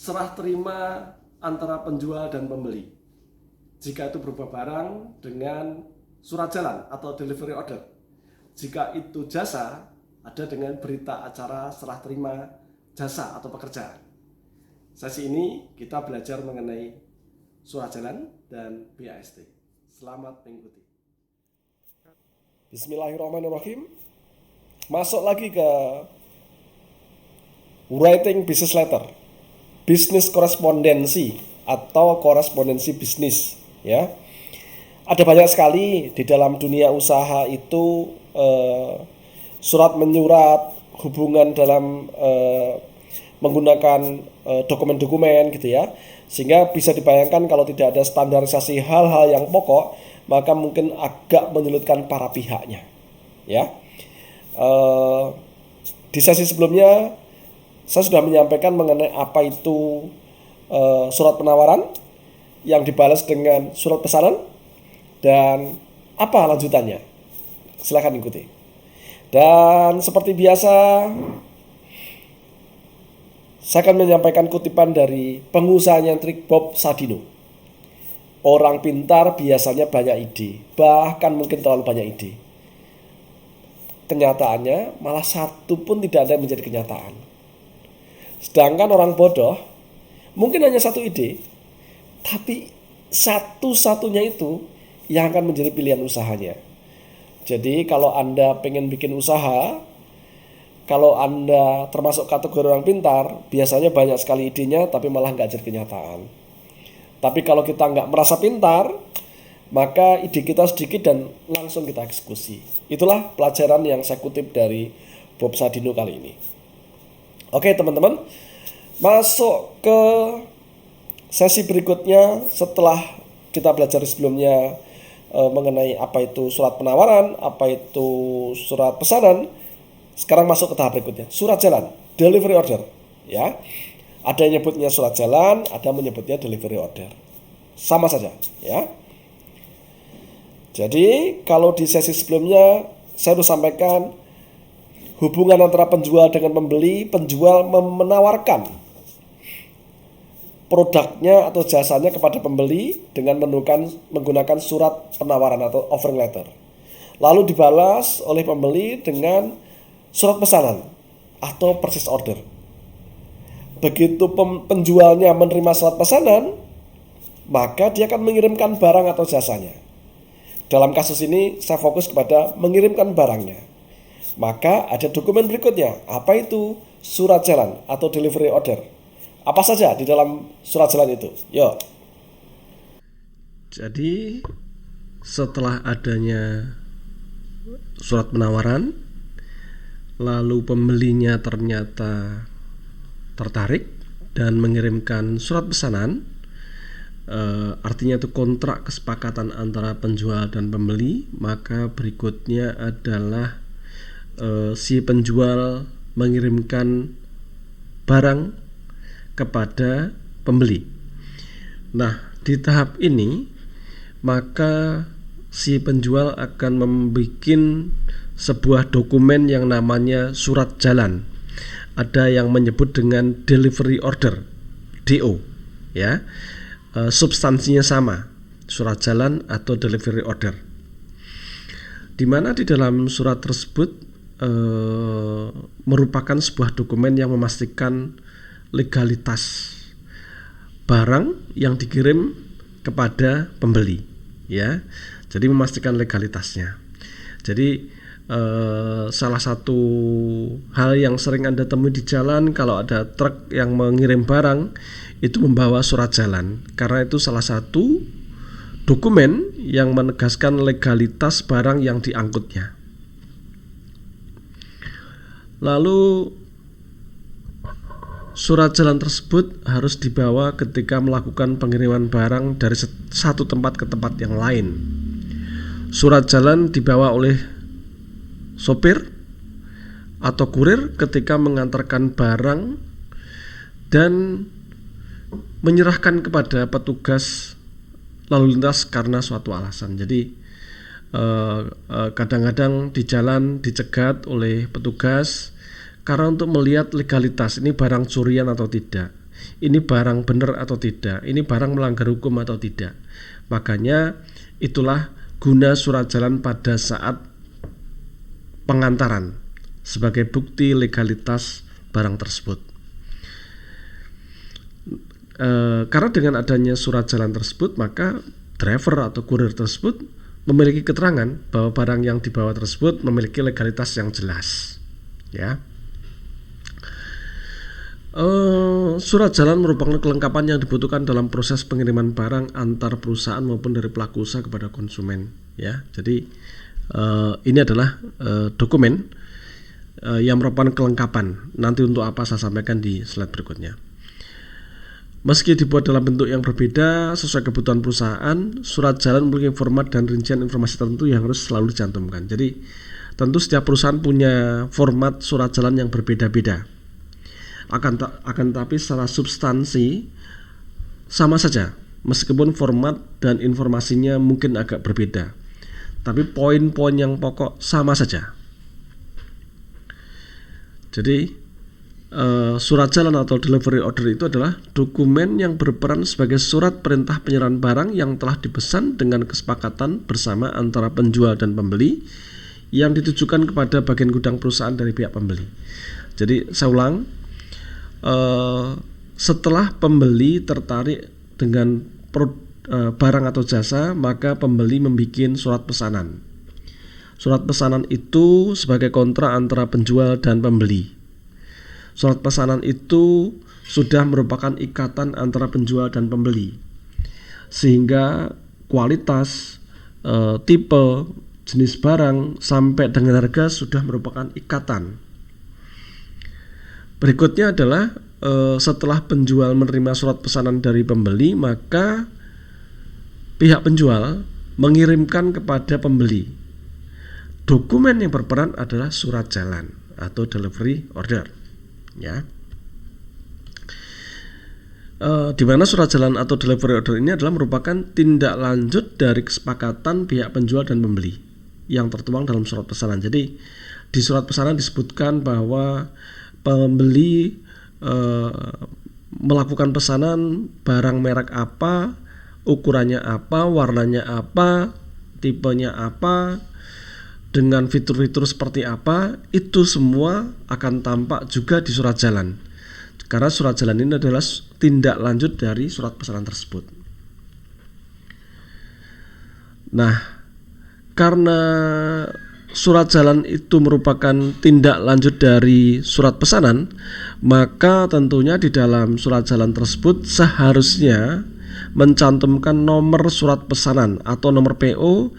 serah terima antara penjual dan pembeli. Jika itu berupa barang dengan surat jalan atau delivery order. Jika itu jasa, ada dengan berita acara serah terima jasa atau pekerjaan. Sesi ini kita belajar mengenai surat jalan dan BAST. Selamat mengikuti. Bismillahirrahmanirrahim. Masuk lagi ke writing business letter, bisnis korespondensi atau korespondensi bisnis, ya. Ada banyak sekali di dalam dunia usaha itu surat menyurat, hubungan dalam menggunakan dokumen-dokumen gitu ya, sehingga bisa dibayangkan kalau tidak ada standarisasi hal-hal yang pokok, maka mungkin agak menyulitkan para pihaknya, ya. Di sesi sebelumnya saya sudah menyampaikan mengenai apa itu surat penawaran yang dibalas dengan surat pesanan dan apa lanjutannya. Silakan ikuti. Dan seperti biasa, saya akan menyampaikan kutipan dari pengusaha nyentrik Bob Sadino. Orang pintar biasanya banyak ide, bahkan mungkin terlalu banyak ide. Kenyataannya malah satu pun tidak ada yang menjadi kenyataan. Sedangkan orang bodoh mungkin hanya satu ide, tapi satu-satunya itu yang akan menjadi pilihan usahanya. Jadi kalau Anda pengen bikin usaha, kalau Anda termasuk kategori orang pintar, biasanya banyak sekali idenya tapi malah nggak jadi kenyataan. Tapi kalau kita nggak merasa pintar, maka ide kita sedikit dan langsung kita eksekusi. Itulah pelajaran yang saya kutip dari Bob Sadino kali ini. Oke teman-teman, masuk ke sesi berikutnya setelah kita belajar sebelumnya mengenai apa itu surat penawaran, apa itu surat pesanan. Sekarang masuk ke tahap berikutnya, surat jalan, delivery order, ya. Ada yang menyebutnya surat jalan, ada yang menyebutnya delivery order. Sama saja, ya. Jadi kalau di sesi sebelumnya saya sudah sampaikan hubungan antara penjual dengan pembeli. Penjual menawarkan produknya atau jasanya kepada pembeli dengan menggunakan surat penawaran atau offering letter. Lalu dibalas oleh pembeli dengan surat pesanan atau purchase order. Begitu penjualnya menerima surat pesanan, maka dia akan mengirimkan barang atau jasanya. Dalam kasus ini saya fokus kepada mengirimkan barangnya. Maka ada dokumen berikutnya. Apa itu? Surat jalan atau delivery order. Apa saja di dalam surat jalan itu? Yuk. Jadi setelah adanya surat penawaran, lalu pembelinya ternyata tertarik dan mengirimkan surat pesanan, artinya itu kontrak kesepakatan antara penjual dan pembeli, maka berikutnya adalah si penjual mengirimkan barang kepada pembeli. Nah, di tahap ini maka si penjual akan membuat sebuah dokumen yang namanya surat jalan. Ada yang menyebut dengan delivery order, DO, ya. Substansinya sama, surat jalan atau delivery order. Di mana di dalam surat tersebut merupakan sebuah dokumen yang memastikan legalitas barang yang dikirim kepada pembeli, ya. Jadi memastikan legalitasnya. Jadi salah satu hal yang sering Anda temui di jalan kalau ada truk yang mengirim barang itu membawa surat jalan, karena itu salah satu dokumen yang menegaskan legalitas barang yang diangkutnya. Lalu surat jalan tersebut harus dibawa ketika melakukan pengiriman barang dari satu tempat ke tempat yang lain. Surat jalan dibawa oleh sopir atau kurir ketika mengantarkan barang dan menyerahkan kepada petugas lalu lintas karena suatu alasan. Jadi kadang-kadang di jalan dicegat oleh petugas karena untuk melihat legalitas ini barang curian atau tidak. ini barang benar atau tidak, ini barang melanggar hukum atau tidak. Makanya itulah guna surat jalan pada saat pengantaran sebagai bukti legalitas barang tersebut. Karena dengan adanya surat jalan tersebut, maka driver atau kurir tersebut memiliki keterangan bahwa barang yang dibawa tersebut memiliki legalitas yang jelas, ya. Surat jalan merupakan kelengkapan yang dibutuhkan dalam proses pengiriman barang antar perusahaan maupun dari pelaku usaha kepada konsumen, ya. Jadi ini adalah dokumen yang merupakan kelengkapan. Nanti untuk apa saya sampaikan di slide berikutnya. Meski dibuat dalam bentuk yang berbeda sesuai kebutuhan perusahaan, surat jalan memiliki format dan rincian informasi tertentu yang harus selalu dicantumkan. Jadi tentu setiap perusahaan punya format surat jalan yang berbeda-beda. Akan tetapi secara substansi sama saja, meskipun format dan informasinya mungkin agak berbeda, tapi poin-poin yang pokok sama saja. Jadi surat jalan atau delivery order itu adalah dokumen yang berperan sebagai surat perintah penyerahan barang yang telah dipesan dengan kesepakatan bersama antara penjual dan pembeli yang ditujukan kepada bagian gudang perusahaan dari pihak pembeli. Jadi saya ulang, setelah pembeli tertarik dengan barang atau jasa, maka pembeli membuat surat pesanan. Surat pesanan itu sebagai kontrak antara penjual dan pembeli. Surat pesanan itu sudah merupakan ikatan antara penjual dan pembeli, sehingga kualitas, tipe, jenis barang sampai dengan harga sudah merupakan ikatan. Berikutnya adalah setelah penjual menerima surat pesanan dari pembeli, maka pihak penjual mengirimkan kepada pembeli. Dokumen yang berperan adalah surat jalan atau delivery order, ya. Di mana surat jalan atau delivery order ini adalah merupakan tindak lanjut dari kesepakatan pihak penjual dan pembeli yang tertuang dalam surat pesanan. Jadi di surat pesanan disebutkan bahwa pembeli melakukan pesanan barang merek apa, ukurannya apa, warnanya apa, tipenya apa, dengan fitur-fitur seperti apa, itu semua akan tampak juga di surat jalan. Karena surat jalan ini adalah tindak lanjut dari surat pesanan tersebut. Nah, karena surat jalan itu merupakan tindak lanjut dari surat pesanan, maka tentunya di dalam surat jalan tersebut seharusnya mencantumkan nomor surat pesanan atau nomor PO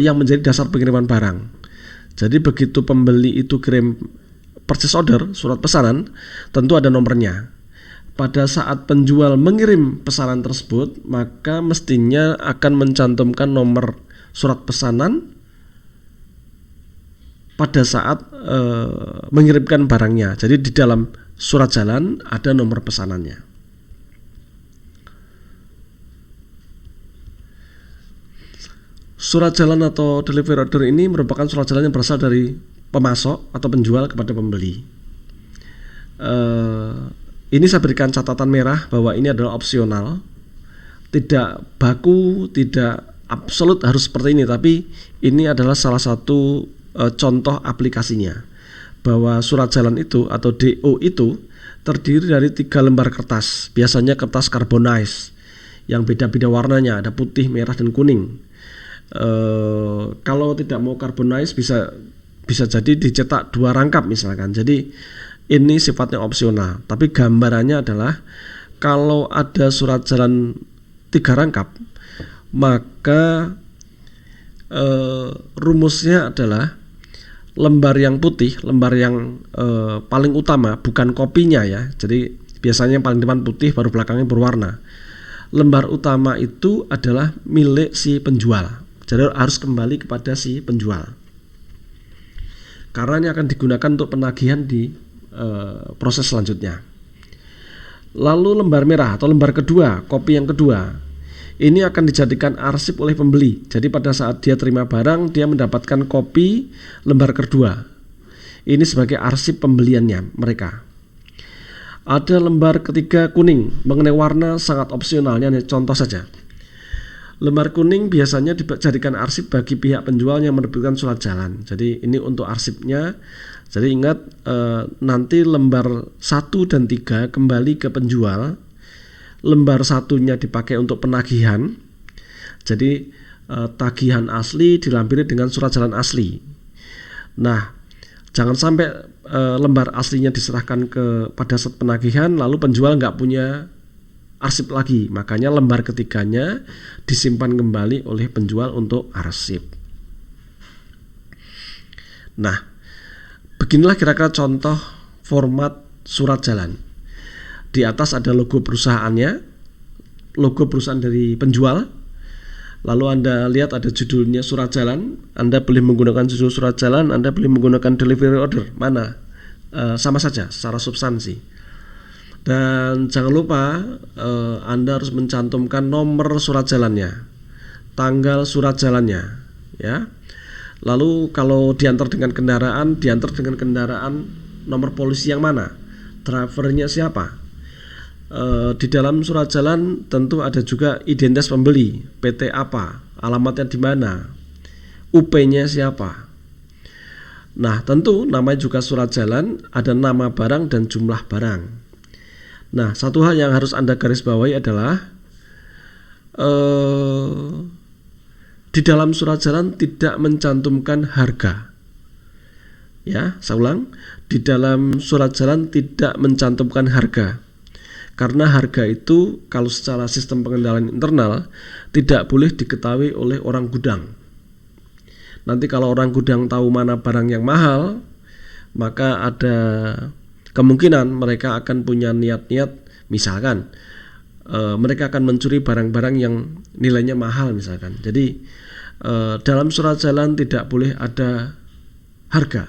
yang menjadi dasar pengiriman barang. Jadi begitu pembeli itu kirim purchase order, surat pesanan, tentu ada nomornya. Pada saat penjual mengirim pesanan tersebut, maka mestinya akan mencantumkan nomor surat pesanan pada saat mengirimkan barangnya. Jadi di dalam surat jalan ada nomor pesanannya. Surat jalan atau delivery order ini merupakan surat jalan yang berasal dari pemasok atau penjual kepada pembeli. Ini saya berikan catatan merah bahwa ini adalah opsional, tidak baku, tidak absolut harus seperti ini, tapi ini adalah salah satu contoh aplikasinya, bahwa surat jalan itu atau DO itu terdiri dari 3 lembar kertas, biasanya kertas carbonize yang beda-beda warnanya, ada putih, merah, dan kuning. Kalau tidak mau carbonize bisa jadi dicetak 2 rangkap misalkan. Jadi ini sifatnya opsional, tapi gambarannya adalah kalau ada surat jalan 3 rangkap, maka rumusnya adalah lembar yang putih, lembar yang paling utama, bukan kopinya ya. Jadi biasanya yang paling depan putih, baru belakangnya berwarna. Lembar utama itu adalah milik si penjual. Jadi harus kembali kepada si penjual. Karena ini akan digunakan untuk penagihan di proses selanjutnya. Lalu lembar merah atau lembar kedua, kopi yang kedua, ini akan dijadikan arsip oleh pembeli. Jadi pada saat dia terima barang, dia mendapatkan kopi lembar kedua. Ini sebagai arsip pembeliannya mereka. Ada lembar ketiga kuning, mengenai warna sangat opsionalnya, contoh saja. Lembar kuning biasanya dijadikan arsip bagi pihak penjual yang menerbitkan surat jalan. Jadi ini untuk arsipnya. Jadi ingat, nanti lembar 1 dan 3 kembali ke penjual. Lembar 1-nya dipakai untuk penagihan. Jadi tagihan asli dilampiri dengan surat jalan asli. Nah, jangan sampai lembar aslinya diserahkan pada saat penagihan lalu penjual nggak punya arsip lagi. Makanya lembar ketiganya disimpan kembali oleh penjual untuk arsip. Nah, beginilah kira-kira contoh format surat jalan. Di atas ada logo perusahaannya, logo perusahaan dari penjual. Lalu Anda lihat ada judulnya surat jalan. Anda boleh menggunakan judul surat jalan, Anda boleh menggunakan delivery order. Mana? Sama saja secara substansi. Dan jangan lupa Anda harus mencantumkan nomor surat jalannya, tanggal surat jalannya, ya. Lalu kalau diantar dengan kendaraan nomor polisi yang mana, drivernya siapa. Di dalam surat jalan tentu ada juga identitas pembeli, PT apa, alamatnya di mana, UP-nya siapa. Nah, tentu namanya juga surat jalan, ada nama barang dan jumlah barang. Nah, satu hal yang harus Anda garis bawahi adalah di dalam surat jalan tidak mencantumkan harga. Ya, saya ulang, di dalam surat jalan tidak mencantumkan harga. Karena harga itu kalau secara sistem pengendalian internal tidak boleh diketahui oleh orang gudang. Nanti kalau orang gudang tahu mana barang yang mahal, maka ada kemungkinan mereka akan punya niat-niat, misalkan mereka akan mencuri barang-barang yang nilainya mahal misalkan. Jadi dalam surat jalan tidak boleh ada harga,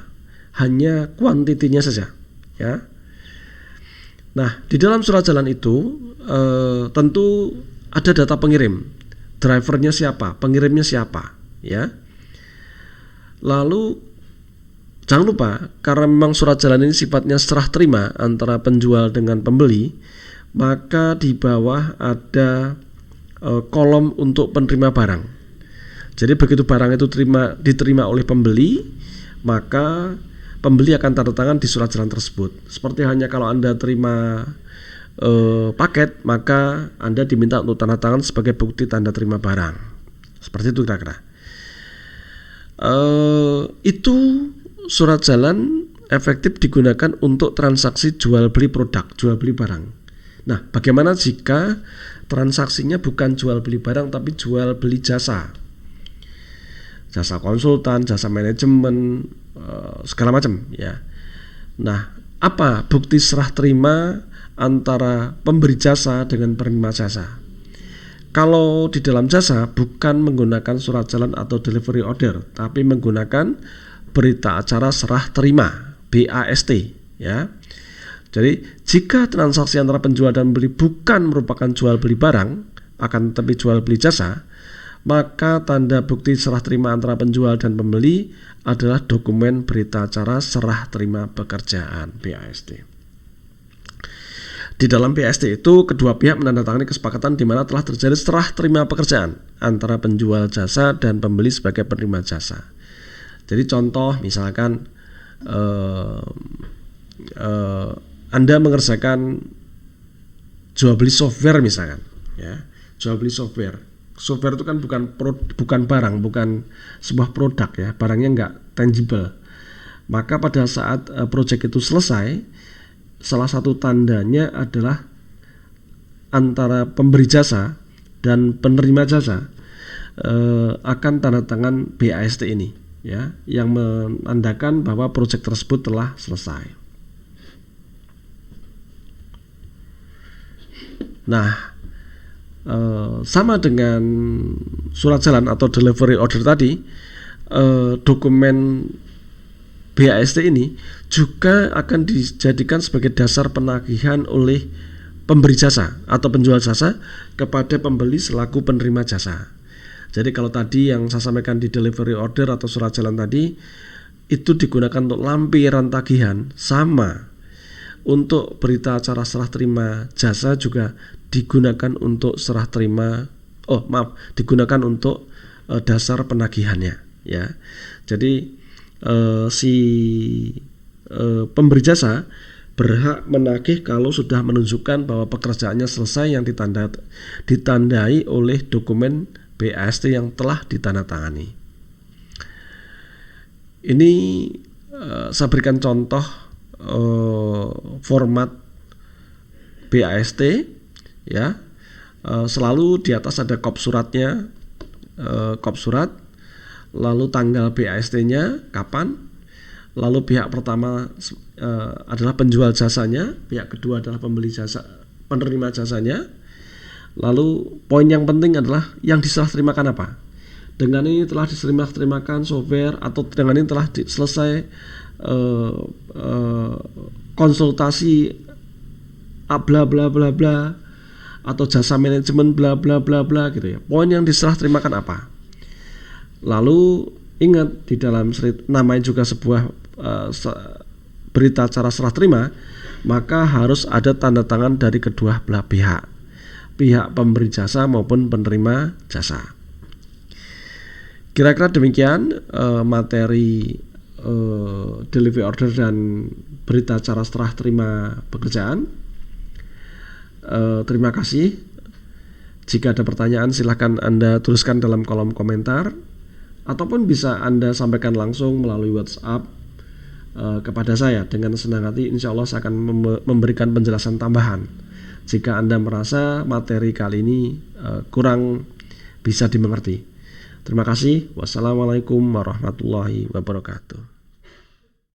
hanya kuantitinya saja, ya. Nah, di dalam surat jalan itu tentu ada data pengirim, drivernya siapa, pengirimnya siapa, ya. Lalu jangan lupa, karena memang surat jalan ini sifatnya serah terima antara penjual dengan pembeli, maka di bawah ada kolom untuk penerima barang. Jadi begitu barang itu diterima oleh pembeli, maka pembeli akan tanda tangan di surat jalan tersebut. Seperti hanya kalau Anda terima paket, maka Anda diminta untuk tanda tangan sebagai bukti tanda terima barang. Seperti itu kira-kira. Itu surat jalan efektif digunakan untuk transaksi jual beli produk, jual beli barang. Nah, bagaimana jika transaksinya bukan jual beli barang tapi jual beli jasa? Jasa konsultan, jasa manajemen, segala macam, ya. Nah, apa bukti serah terima antara pemberi jasa dengan penerima jasa? Kalau di dalam jasa bukan menggunakan surat jalan atau delivery order, tapi menggunakan berita acara serah terima, BAST, ya. Jadi jika transaksi antara penjual dan pembeli bukan merupakan jual beli barang, akan tetapi jual beli jasa, maka tanda bukti serah terima antara penjual dan pembeli adalah dokumen berita acara serah terima pekerjaan, BAST. Di dalam BAST itu kedua pihak menandatangani kesepakatan di mana telah terjadi serah terima pekerjaan antara penjual jasa dan pembeli sebagai penerima jasa. Jadi contoh misalkan Anda mengerjakan jual beli software misalkan, ya, jual beli software. Software itu kan bukan barang, bukan sebuah produk, ya, barangnya nggak tangible. Maka pada saat proyek itu selesai, salah satu tandanya adalah antara pemberi jasa dan penerima jasa akan tanda tangan BAST ini, ya, yang menandakan bahwa proyek tersebut telah selesai. Nah, sama dengan surat jalan atau delivery order tadi, dokumen BAST ini juga akan dijadikan sebagai dasar penagihan oleh pemberi jasa atau penjual jasa kepada pembeli selaku penerima jasa. Jadi kalau tadi yang saya sampaikan di delivery order atau surat jalan tadi itu digunakan untuk lampiran tagihan, sama untuk berita acara serah terima jasa juga digunakan untuk digunakan untuk dasar penagihannya, ya. Jadi si pemberi jasa berhak menagih kalau sudah menunjukkan bahwa pekerjaannya selesai yang ditandai oleh dokumen BAST yang telah ditandatangani. Ini saya berikan contoh format BAST, ya. Selalu di atas ada kop suratnya, kop surat, lalu tanggal BAST-nya kapan, lalu pihak pertama adalah penjual jasanya, pihak kedua adalah penerima jasanya. Lalu poin yang penting adalah yang diserah terimakan apa. Dengan ini telah diserah terimakan software, atau dengan ini telah selesai konsultasi bla bla bla bla, atau jasa manajemen bla bla bla bla gitu ya. Poin yang diserah terimakan apa. Lalu ingat, di dalam namanya juga sebuah berita acara serah terima, maka harus ada tanda tangan dari kedua belah pihak pemberi jasa maupun penerima jasa. Kira-kira demikian materi delivery order dan berita acara serah terima pekerjaan. Terima kasih. Jika ada pertanyaan silahkan Anda tuliskan dalam kolom komentar, ataupun bisa Anda sampaikan langsung melalui WhatsApp kepada saya. Dengan senang hati insya Allah saya akan memberikan penjelasan tambahan jika Anda merasa materi kali ini kurang bisa dimengerti. Terima kasih. Wassalamualaikum warahmatullahi wabarakatuh.